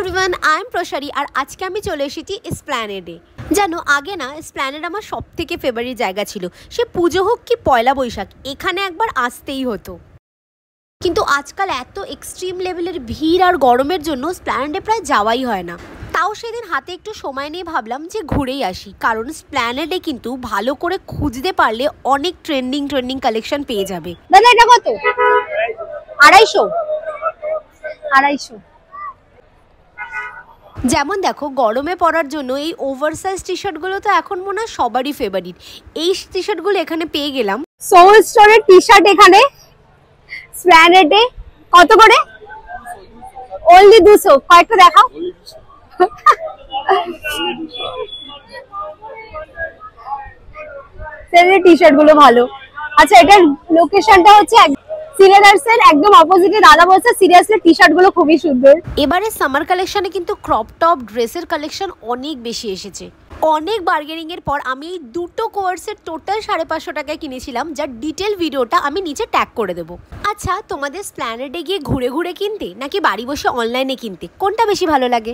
Everyone, I am প্রসারী আর আজকে আমি চলে এসেছি এসপ্ল্যানেডে। জানো, আগে না এসপ্ল্যানেড আমার সব থেকে ফেভারিট জায়গা ছিল। সে পুজো হোক কি পয়লা বৈশাখ, এখানে একবার আসতেই হতো। কিন্তু আজকাল এত এক্সট্রিম লেভেলের ভিড় আর গরমের জন্য এসপ্ল্যানেডে প্রায় যাওয়াই হয় না। তাও সেদিন হাতে একটু সময় নিয়ে ভাবলাম যে ঘুরেই আসি, কারণ এসপ্ল্যানেডে কিন্তু ভালো করে খুঁজতে পারলে অনেক ট্রেন্ডিং কালেকশন পেয়ে যাবে। দাদা এটা কত? 250। যেমন দেখো, গরমে পরার জন্য এই ওভারসাইজ টি শার্টগুলো তো এখন মনে হয় সবারই ফেভারিট। এই টি শার্টগুলো এখানে পেয়ে গেলাম। সোল স্টোরের টি শার্ট এখানে এসপ্ল্যানেডে কত করে? অনলি 200। কয়েকটা দেখাও। সেলের টি শার্ট গুলো ভালো। আচ্ছা, এটার লোকেশনটা হচ্ছে সিলেদার্সের একদম অপোজিটে। দাদা বলছে সিরিয়াসলি টি শার্ট গুলো খুবই সুন্দর। এবারে সামার কালেকশনে কিন্তু ক্রপ টপ ড্রেসের কালেকশন অনেক বেশি এসেছে। অনেক বার্গেনিং এর পর আমি এই দুটো কোয়ার্সের টোটাল 550 টাকায় কিনেছিলাম, যার ডিটেল ভিডিওটা আমি নিচে ট্যাগ করে দেবো। আচ্ছা, তোমাদের এসপ্ল্যানেডে গিয়ে ঘুরে ঘুরে কিনতে নাকি বাড়ি বসে অনলাইনে কিনতে কোনটা বেশি ভালো লাগে?